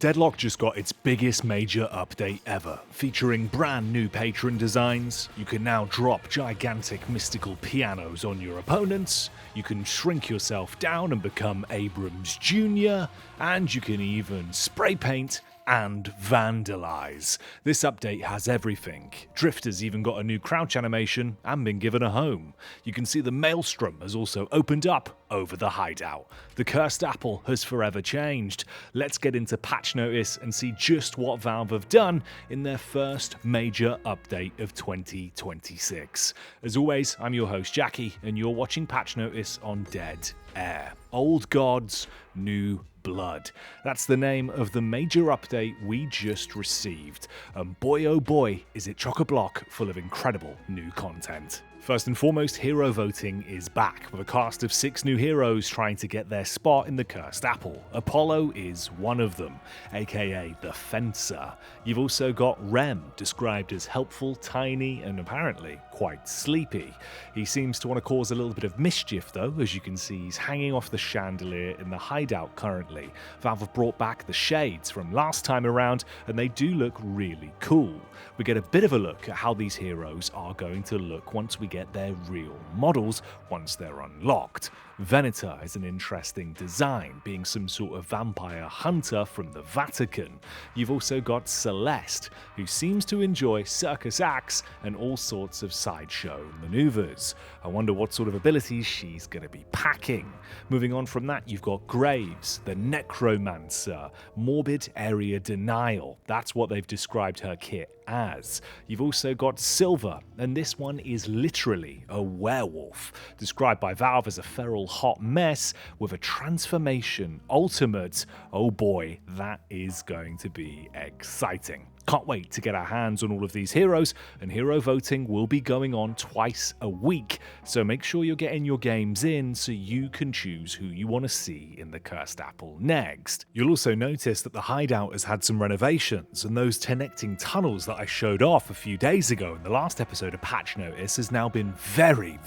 Deadlock just got its biggest major update ever, featuring brand new patron designs. You can now drop gigantic mystical pianos on your opponents, you can shrink yourself down and become Abrams Jr., and you can even spray paint and vandalize. This update has everything. Drifter's even got a new crouch animation and been given a home. You can see the Maelstrom has also opened up over the hideout. The cursed apple has forever changed. Let's get into patch notice and see just what Valve have done in their first major update of 2026. As always, I'm your host Jackie, and you're watching Patch Notice on Dead Air. Old Gods, New Blood. That's the name of the major update we just received. And boy oh boy, is it chock-a-block full of incredible new content. First and foremost, hero voting is back, with a cast of 6 new heroes trying to get their spot in the Cursed Apple. Apollo is one of them, aka the Fencer. You've also got Rem, described as helpful, tiny, and apparently quite sleepy. He seems to want to cause a little bit of mischief though, as you can see he's hanging off the chandelier in the hideout currently. Valve have brought back the shades from last time around, and they do look really cool. We get a bit of a look at how these heroes are going to look once we get their real models once they're unlocked. Venator is an interesting design, being some sort of vampire hunter from the Vatican. You've also got Celeste, who seems to enjoy circus acts and all sorts of sideshow maneuvers. I wonder what sort of abilities she's going to be packing. Moving on from that, you've got Graves, the Necromancer, morbid area denial. That's what they've described her kit as. You've also got Silver, and this one is literally a werewolf, described by Valve as a feral hot mess with a transformation ultimate. Oh boy, that is going to be exciting. Can't wait to get our hands on all of these heroes, and hero voting will be going on twice a week, so make sure you're getting your games in so you can choose who you want to see in the Cursed Apple next. You'll also notice that the hideout has had some renovations, and those connecting tunnels that I showed off a few days ago in the last episode of Patch Notice has now been very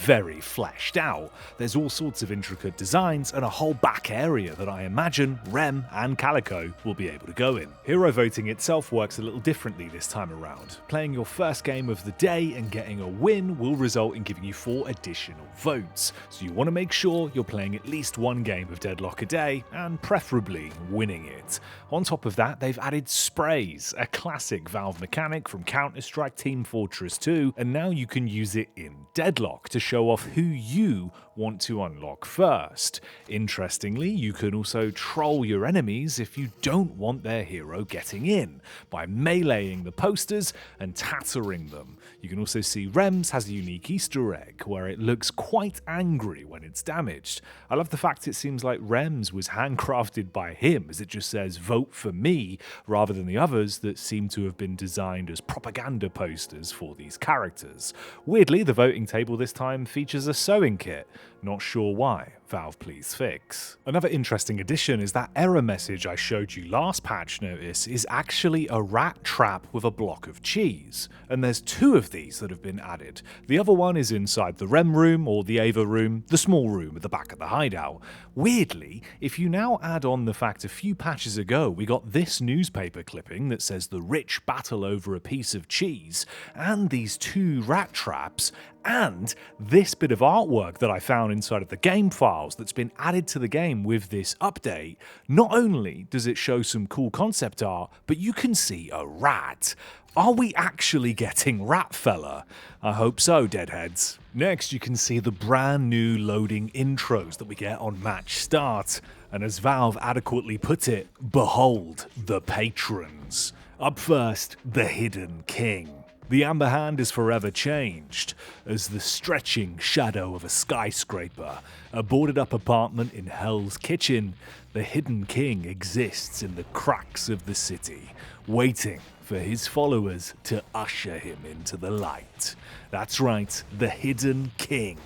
fleshed out. There's all sorts of intricate designs and a whole back area that I imagine Rem and Calico will be able to go in. Hero voting itself works a little differently this time around. Playing your first game of the day and getting a win will result in giving you 4 additional votes, so you want to make sure you're playing at least one game of Deadlock a day, and preferably winning it. On top of that, they've added sprays, a classic Valve mechanic from Counter-Strike Team Fortress 2, and now you can use it in Deadlock to show off who you want to unlock first. Interestingly, you can also troll your enemies if you don't want their hero getting in, by meleeing the posters and tattering them. You can also see Rem's has a unique Easter egg where it looks quite angry when it's damaged. I love the fact it seems like Rem's was handcrafted by him, as it just says vote for me rather than the others that seem to have been designed as propaganda posters for these characters. Weirdly, the voting table this time features a sewing kit. Not sure why. Valve, please fix. Another interesting addition is that error message I showed you last patch notice is actually a rat trap with a block of cheese, and there's 2 of these that have been added. The other one is inside the Rem room, or the Ava room, the small room at the back of the hideout. Weirdly, if you now add on the fact a few patches ago we got this newspaper clipping that says the rich battle over a piece of cheese, and these 2 rat traps, and this bit of artwork that I found inside of the game files that's been added to the game with this update, not only does it show some cool concept art, but you can see a rat. Are we actually getting ratfella? I hope so, deadheads. Next, you can see the brand new loading intros that we get on match start, and as Valve adequately put it, behold the patrons. Up first, the Hidden King. The Amber Hand is forever changed, as the stretching shadow of a skyscraper, a boarded up apartment in Hell's Kitchen, the Hidden King exists in the cracks of the city, waiting for his followers to usher him into the light. That's right, the Hidden King.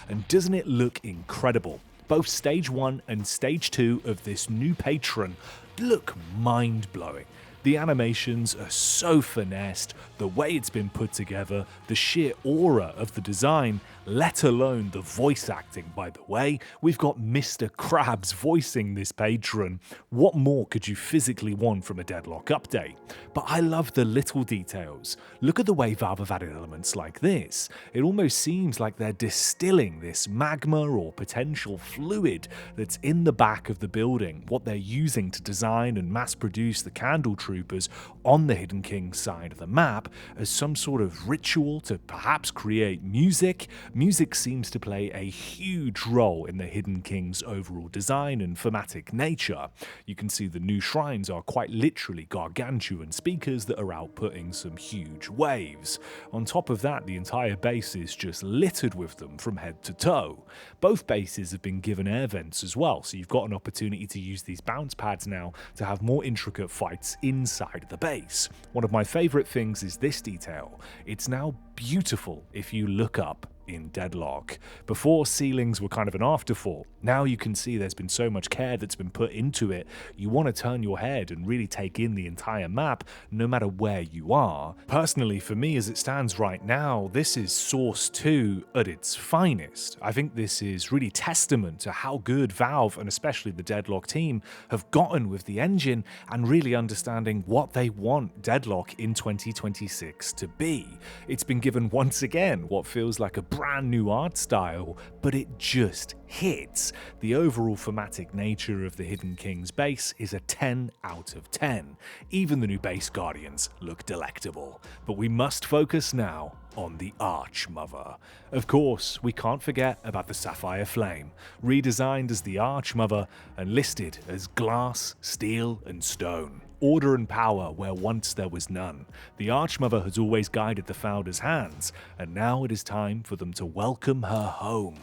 And doesn't it look incredible? Both Stage 1 and Stage 2 of this new patron look mind-blowing. The animations are so finessed, the way it's been put together, the sheer aura of the design let alone the voice acting, by the way. We've got Mr. Krabs voicing this patron. What more could you physically want from a Deadlock update? But I love the little details. Look at the way Valve have added elements like this. It almost seems like they're distilling this magma or potential fluid that's in the back of the building, what they're using to design and mass produce the candle troopers on the Hidden King side of the map as some sort of ritual to perhaps create music. Music seems to play a huge role in the Hidden King's overall design and thematic nature. You can see the new shrines are quite literally gargantuan speakers that are outputting some huge waves. On top of that, the entire base is just littered with them from head to toe. Both bases have been given air vents as well, so you've got an opportunity to use these bounce pads now to have more intricate fights inside the base. One of my favourite things is this detail. It's now beautiful if you look up in Deadlock. Before, ceilings were kind of an afterthought. Now you can see there's been so much care that's been put into it. You want to turn your head and really take in the entire map, no matter where you are. Personally, for me, as it stands right now, this is Source 2 at its finest. I think this is really testament to how good Valve, and especially the Deadlock team, have gotten with the engine and really understanding what they want Deadlock in 2026 to be. It's been given once again what feels like a brand new art style, but it just hits. The overall thematic nature of the Hidden King's base is a 10 out of 10. Even the new base guardians look delectable. But we must focus now on the Archmother. Of course, we can't forget about the Sapphire Flame, redesigned as the Archmother and listed as glass, steel, and stone. Order and power where once there was none. The Archmother has always guided the Founder's hands, and now it is time for them to welcome her home.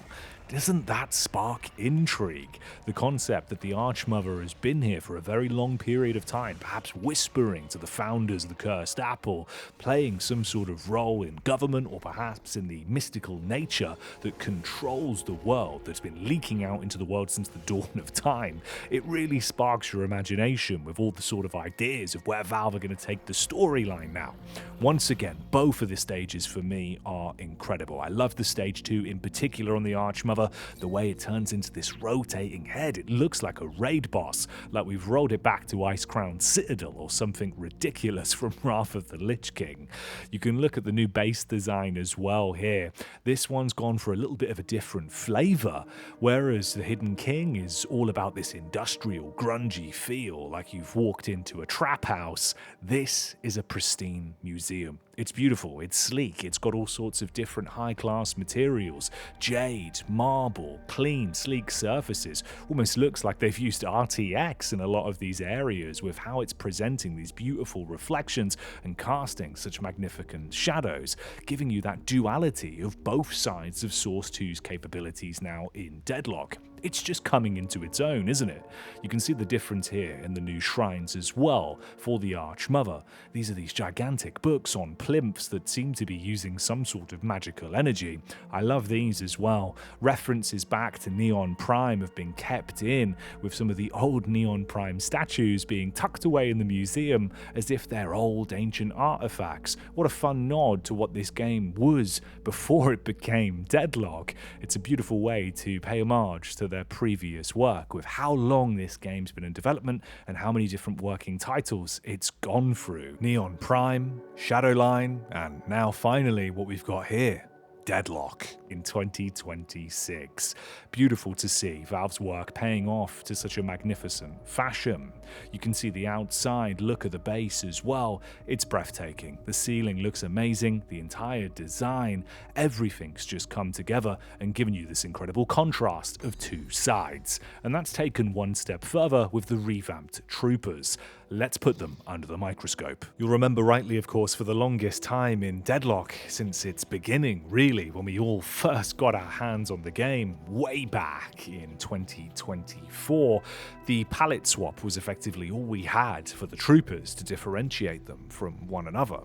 Doesn't that spark intrigue? The concept that the Archmother has been here for a very long period of time, perhaps whispering to the founders of the Cursed Apple, playing some sort of role in government or perhaps in the mystical nature that controls the world that's been leaking out into the world since the dawn of time. It really sparks your imagination with all the sort of ideas of where Valve are going to take the storyline now. Once again, both of the stages for me are incredible. I love the stage 2 in particular on the Archmother. The way it turns into this rotating head, it looks like a raid boss, like we've rolled it back to Icecrown Citadel or something ridiculous from Wrath of the Lich King. You can look at the new base design as well here. This one's gone for a little bit of a different flavour, whereas the Hidden King is all about this industrial, grungy feel, like you've walked into a trap house. This is a pristine museum. It's beautiful, it's sleek, it's got all sorts of different high-class materials, jade, marble, clean, sleek surfaces. Almost looks like they've used RTX in a lot of these areas with how it's presenting these beautiful reflections and casting such magnificent shadows, giving you that duality of both sides of Source 2's capabilities now in Deadlock. It's just coming into its own, isn't it? You can see the difference here in the new shrines as well for the Archmother. These are these gigantic books on plinths that seem to be using some sort of magical energy. I love these as well. References back to Neon Prime have been kept in, with some of the old Neon Prime statues being tucked away in the museum as if they're old ancient artifacts. What a fun nod to what this game was before it became Deadlock. It's a beautiful way to pay homage to their previous work, with how long this game's been in development and how many different working titles it's gone through. Neon Prime, Shadowline, and now finally what we've got here, Deadlock in 2026. Beautiful to see Valve's work paying off to such a magnificent fashion. You can see the outside look of the base as well. It's breathtaking. The ceiling looks amazing. The entire design, everything's just come together and given you this incredible contrast of two sides. And that's taken one step further with the revamped troopers. Let's put them under the microscope. You'll remember rightly, of course, for the longest time in Deadlock, since its beginning, really, when we all first got our hands on the game way back in 2024, the palette swap was effectively all we had for the troopers to differentiate them from one another.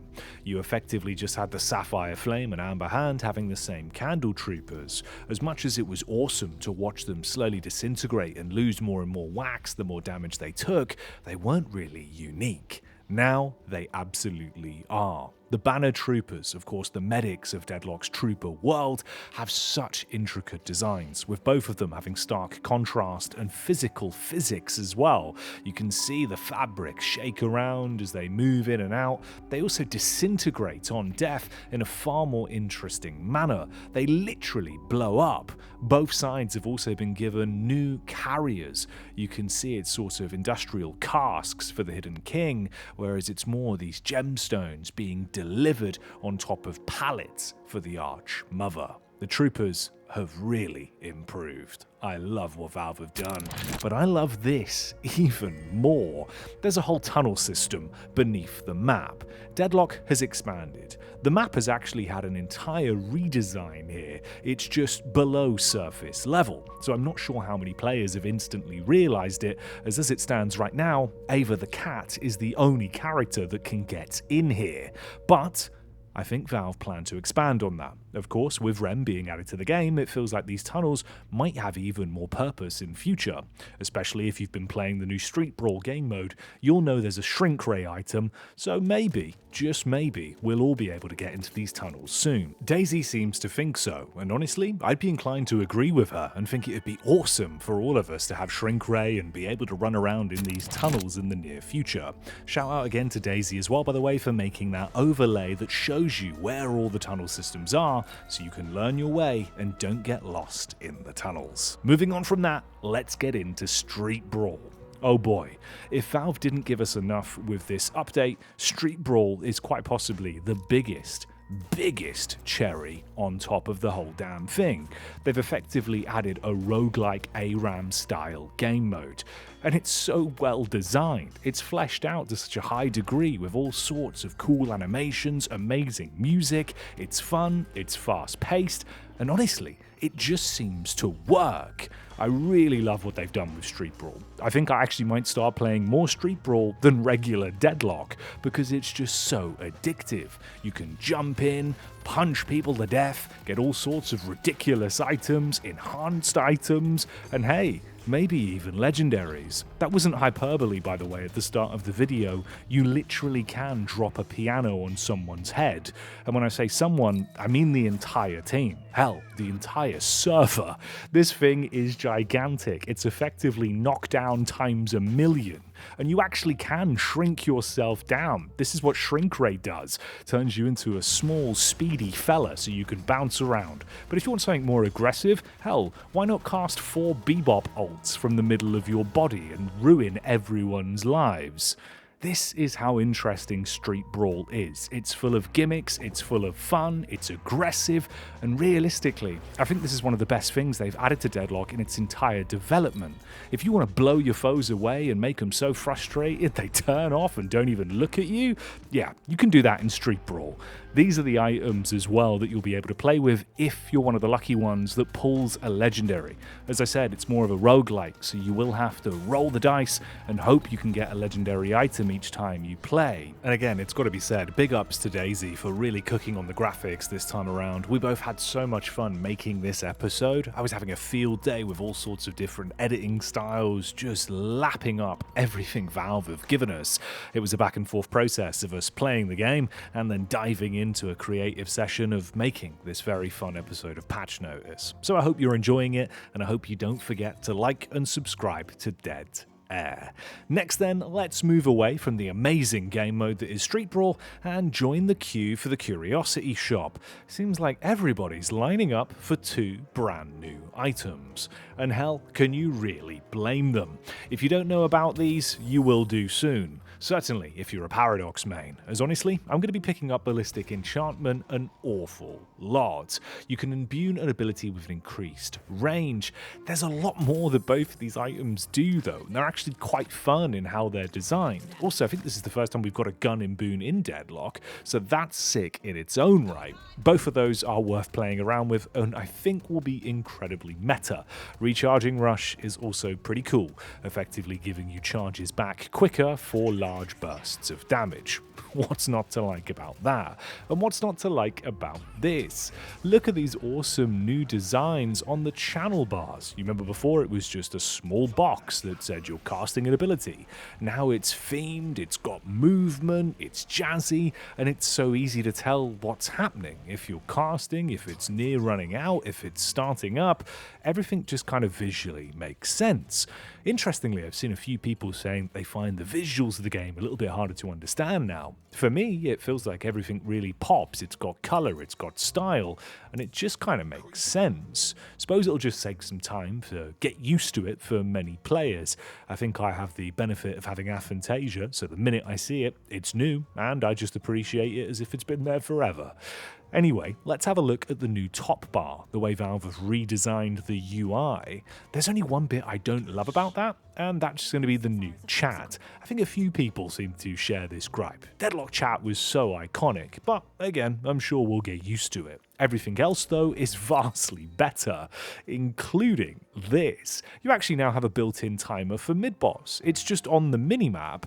You effectively just had the Sapphire Flame and Amber Hand having the same candle troopers. As much as it was awesome to watch them slowly disintegrate and lose more and more wax the more damage they took, they weren't really unique. Now they absolutely are. The banner troopers, of course the medics of Deadlock's trooper world, have such intricate designs, with both of them having stark contrast and physical physics as well. You can see the fabric shake around as they move in and out. They also disintegrate on death in a far more interesting manner. They literally blow up. Both sides have also been given new carriers. You can see it's sort of industrial casks for the Hidden King, whereas it's more these gemstones being delivered on top of pallets for the archmother. The troopers have really improved. I love what Valve have done, but I love this even more. There's a whole tunnel system beneath the map. Deadlock has expanded. The map has actually had an entire redesign here. It's just below surface level, so I'm not sure how many players have instantly realized it, as it stands right now, Ava the cat is the only character that can get in here. But I think Valve plan to expand on that. Of course, with Rem being added to the game, it feels like these tunnels might have even more purpose in future. Especially if you've been playing the new Street Brawl game mode, you'll know there's a shrink ray item, so maybe, just maybe, we'll all be able to get into these tunnels soon. Daisy seems to think so, and honestly, I'd be inclined to agree with her and think it'd be awesome for all of us to have shrink ray and be able to run around in these tunnels in the near future. Shout out again to Daisy as well, by the way, for making that overlay that shows you where all the tunnel systems are, so you can learn your way and don't get lost in the tunnels. Moving on from that, let's get into Street Brawl. Oh boy, if Valve didn't give us enough with this update, Street Brawl is quite possibly the biggest cherry on top of the whole damn thing. They've effectively added a roguelike ARAM style game mode, and it's so well designed. It's fleshed out to such a high degree with all sorts of cool animations, amazing music, it's fun, it's fast paced, and honestly, it just seems to work. I really love what they've done with Street Brawl. I think I actually might start playing more Street Brawl than regular Deadlock, because it's just so addictive. You can jump in, punch people to death, get all sorts of ridiculous items, enhanced items, and hey, maybe even legendaries. That wasn't hyperbole, by the way, at the start of the video. You literally can drop a piano on someone's head. And when I say someone, I mean the entire team. Hell, the entire server. This thing is gigantic. It's effectively knockdown times 1,000,000. And you actually can shrink yourself down. This is what shrink ray does. Turns you into a small, speedy fella so you can bounce around. But if you want something more aggressive, hell, why not cast 4 bebop ults from the middle of your body and ruin everyone's lives? This is how interesting Street Brawl is. It's full of gimmicks, it's full of fun, it's aggressive, and realistically, I think this is one of the best things they've added to Deadlock in its entire development. If you want to blow your foes away and make them so frustrated they turn off and don't even look at you, yeah, you can do that in Street Brawl. These are the items as well that you'll be able to play with if you're one of the lucky ones that pulls a legendary. As I said, it's more of a roguelike, so you will have to roll the dice and hope you can get a legendary item each time you play. And again, it's got to be said, big ups to Daisy for really cooking on the graphics this time around. We both had so much fun making this episode. I was having a field day with all sorts of different editing styles, just lapping up everything Valve have given us. It was a back and forth process of us playing the game and then diving into a creative session of making this very fun episode of Patch Notice. So I hope you're enjoying it, and I hope you don't forget to like and subscribe to Dead Air. Next then, let's move away from the amazing game mode that is Street Brawl and join the queue for the Curiosity Shop. Seems like everybody's lining up for 2 brand new items. And hell, can you really blame them? If you don't know about these, you will do soon. Certainly if you're a Paradox main, as honestly, I'm going to be picking up Ballistic Enchantment an awful lot. You can imbue an ability with an increased range. There's a lot more that both of these items do though, and they're actually quite fun in how they're designed. Also, I think this is the first time we've got a gun imboon in Deadlock, so that's sick in its own right. Both of those are worth playing around with, and I think will be incredibly meta. Recharging Rush is also pretty cool, effectively giving you charges back quicker for large bursts of damage. What's not to like about that? And what's not to like about this? Look at these awesome new designs on the channel bars. You remember before it was just a small box that said your casting ability. Now it's themed, it's got movement, it's jazzy, and it's so easy to tell what's happening. If you're casting, if it's near running out, if it's starting up, everything just kind of visually makes sense. Interestingly, I've seen a few people saying they find the visuals of the game a little bit harder to understand now. For me, it feels like everything really pops. It's got color, it's got style, and it just kind of makes sense. Suppose it'll just take some time to get used to it for many players. I think I have the benefit of having aphantasia, so the minute I see it, it's new, and I just appreciate it as if it's been there forever. Anyway, let's have a look at the new top bar, the way Valve have redesigned the UI. There's only one bit I don't love about that, and that's going to be the new chat. I think a few people seem to share this gripe. Deadlock chat was so iconic, but again, I'm sure we'll get used to it. Everything else, though, is vastly better, including this. You actually now have a built-in timer for midboss. It's just on the minimap.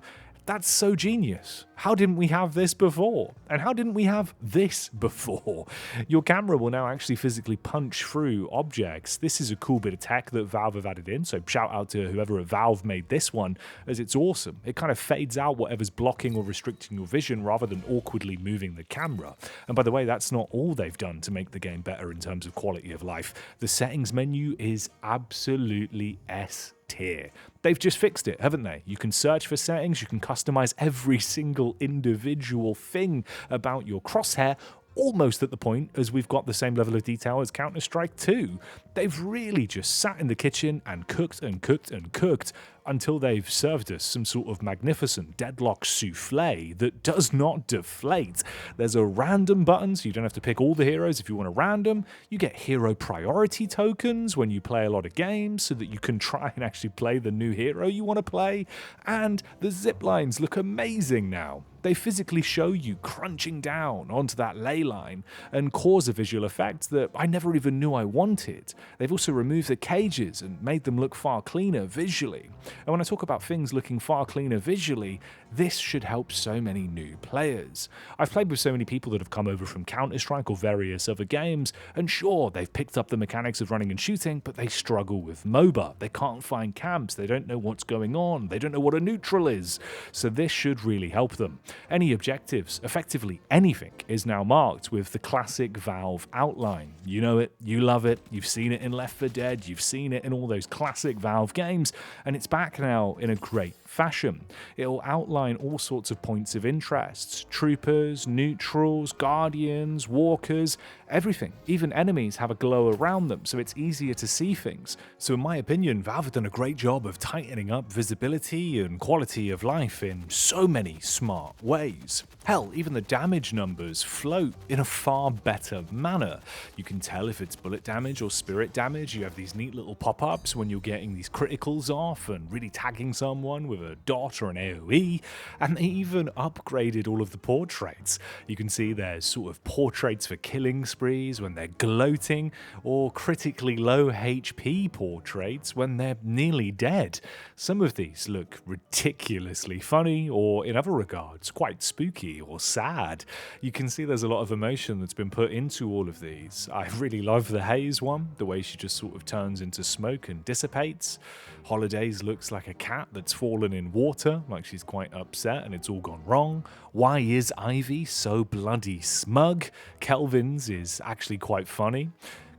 That's so genius. How didn't we have this before? And how didn't we have this before? Your camera will now actually physically punch through objects. This is a cool bit of tech that Valve have added in, so shout out to whoever at Valve made this one, as it's awesome. It kind of fades out whatever's blocking or restricting your vision rather than awkwardly moving the camera. And by the way, that's not all they've done to make the game better in terms of quality of life. The settings menu is absolutely S-tier. They've just fixed it, haven't they? You can search for settings, you can customize every single individual thing about your crosshair, almost at the point as we've got the same level of detail as Counter-Strike 2. They've really just sat in the kitchen and cooked and cooked and cooked until they've served us some sort of magnificent Deadlock souffle that does not deflate. There's a random button, so you don't have to pick all the heroes if you want a random. You get hero priority tokens when you play a lot of games so that you can try and actually play the new hero you want to play. And the ziplines look amazing now. They physically show you crunching down onto that ley line and cause a visual effect that I never even knew I wanted. They've also removed the cages and made them look far cleaner visually. And when I talk about things looking far cleaner visually, this should help so many new players. I've played with so many people that have come over from Counter-Strike or various other games, and sure, they've picked up the mechanics of running and shooting, but they struggle with MOBA. They can't find camps, they don't know what's going on, they don't know what a neutral is. So this should really help them. Any objectives, effectively anything, is now marked with the classic Valve outline. You know it, you love it, you've seen it in Left 4 Dead, you've seen it in all those classic Valve games, and it's back now in a great fashion. It'll outline all sorts of points of interest: troopers, neutrals, guardians, walkers, everything. Even enemies have a glow around them, so it's easier to see things. So in my opinion, Valve have done a great job of tightening up visibility and quality of life in so many smart ways. Hell, even the damage numbers float in a far better manner. You can tell if it's bullet damage or spirit damage. You have these neat little pop-ups when you're getting these criticals off and really tagging someone with a dot or an AoE, and they even upgraded all of the portraits. You can see there's sort of portraits for killing sprees when they're gloating, or critically low HP portraits when they're nearly dead. Some of these look ridiculously funny, or in other regards, quite spooky or sad. You can see there's a lot of emotion that's been put into all of these. I really love the Haze one, the way she just sort of turns into smoke and dissipates. Holidays looks like a cat that's fallen in water, like she's quite upset and it's all gone wrong. Why is Ivy so bloody smug? Kelvin's is actually quite funny.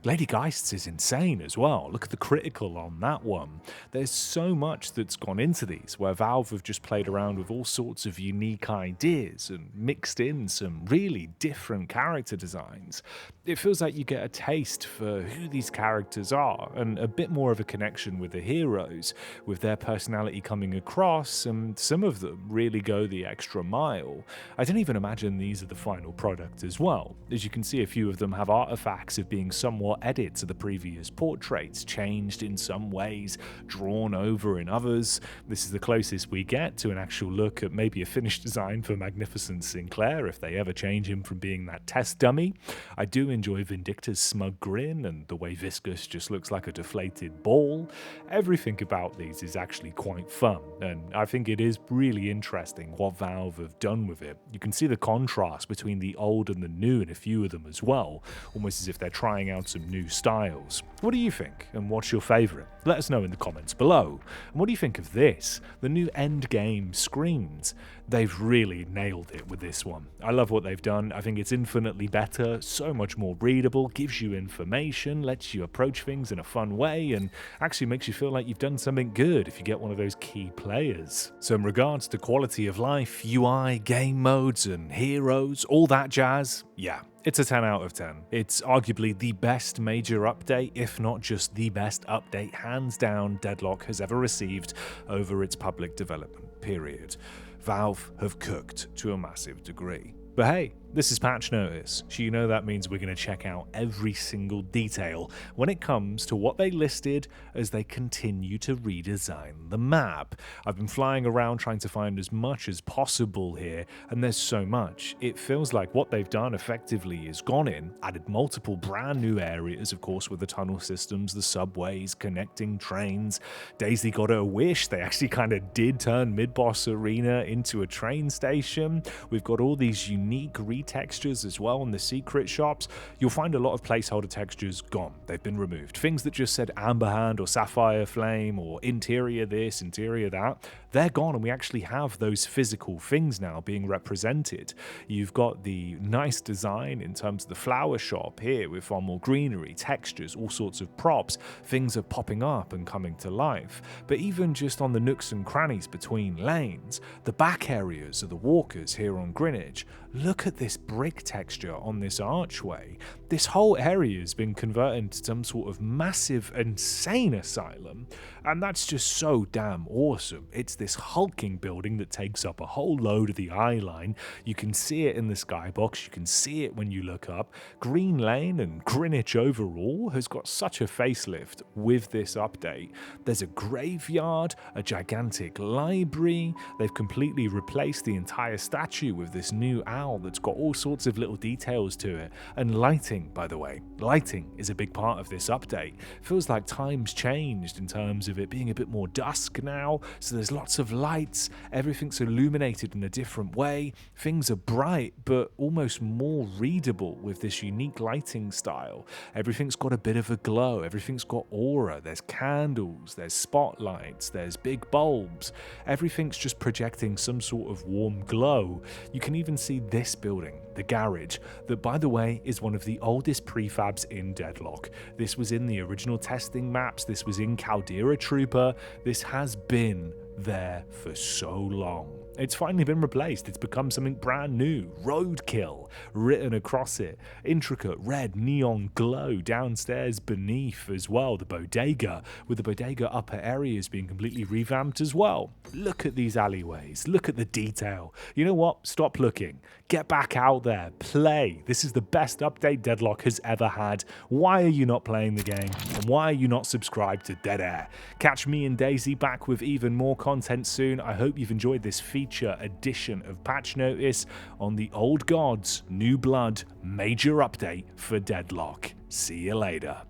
Lady Geist's is insane as well. Look at the critical on that one. There's so much that's gone into these, where Valve have just played around with all sorts of unique ideas and mixed in some really different character designs. It feels like you get a taste for who these characters are and a bit more of a connection with the heroes, with their personality coming across, and some of them really go the extra mile. I don't even imagine these are the final product as well. As you can see, a few of them have artifacts of being somewhat lot edit to the previous portraits, changed in some ways, drawn over in others. This is the closest we get to an actual look at maybe a finished design for Magnificent Sinclair if they ever change him from being that test dummy. I do enjoy Vindicta's smug grin and the way Viscous just looks like a deflated ball. Everything about these is actually quite fun, and I think it is really interesting what Valve have done with it. You can see the contrast between the old and the new in a few of them as well, almost as if they're trying out some new styles. What do you think, and what's your favourite? Let us know in the comments below. And what do you think of this? The new endgame screens. They've really nailed it with this one. I love what they've done. I think it's infinitely better, so much more readable, gives you information, lets you approach things in a fun way, and actually makes you feel like you've done something good if you get one of those key players. So in regards to quality of life, UI, game modes, and heroes, all that jazz, yeah, it's a 10 out of 10. It's arguably the best major update, if not just the best update, hands down, Deadlock has ever received over its public development period. Valve have cooked to a massive degree. But hey, this is Patch Notice, so you know that means we're going to check out every single detail when it comes to what they listed as they continue to redesign the map. I've been flying around trying to find as much as possible here, and there's so much. It feels like what they've done effectively is gone in, added multiple brand new areas, of course, with the tunnel systems, the subways, connecting trains. Daisy got a wish. They actually kind of did turn Midboss Arena into a train station. We've got all these unique retextures as well in the secret shops. You'll find a lot of placeholder textures gone. They've been removed. Things that just said Amber Hand or Sapphire Flame or interior this, interior that, they're gone, and we actually have those physical things now being represented. You've got the nice design in terms of the flower shop here with far more greenery, textures, all sorts of props. Things are popping up and coming to life. But even just on the nooks and crannies between lanes, the back areas of the walkers here on Greenwich, look at this brick texture on this archway. This whole area has been converted into some sort of massive, insane asylum, and that's just so damn awesome. It's this hulking building that takes up a whole load of the eye line. You can see it in the skybox, you can see it when you look up. Green Lane and Greenwich overall has got such a facelift with this update. There's a graveyard, a gigantic library. They've completely replaced the entire statue with this new owl that's got all sorts of little details to it. And lighting, by the way. Lighting is a big part of this update. Feels like time's changed in terms of it being a bit more dusk now, so there's lots of lights, everything's illuminated in a different way, things are bright but almost more readable with this unique lighting style. Everything's got a bit of a glow, everything's got aura, there's candles, there's spotlights, there's big bulbs, everything's just projecting some sort of warm glow. You can even see this building, the garage, that by the way is one of the oldest prefabs in Deadlock. This was in the original testing maps, this was in Caldera Trooper, this has been there for so long. It's finally been replaced. It's become something brand new. Roadkill written across it. Intricate red neon glow downstairs beneath as well. The bodega, with the bodega upper areas being completely revamped as well. Look at these alleyways. Look at the detail. You know what? Stop looking. Get back out there. Play. This is the best update Deadlock has ever had. Why are you not playing the game? And why are you not subscribed to Dead Air? Catch me and Daisy back with even more content soon. I hope you've enjoyed this feature edition of Patch Notice on the Old Gods New Blood major update for Deadlock. See you later.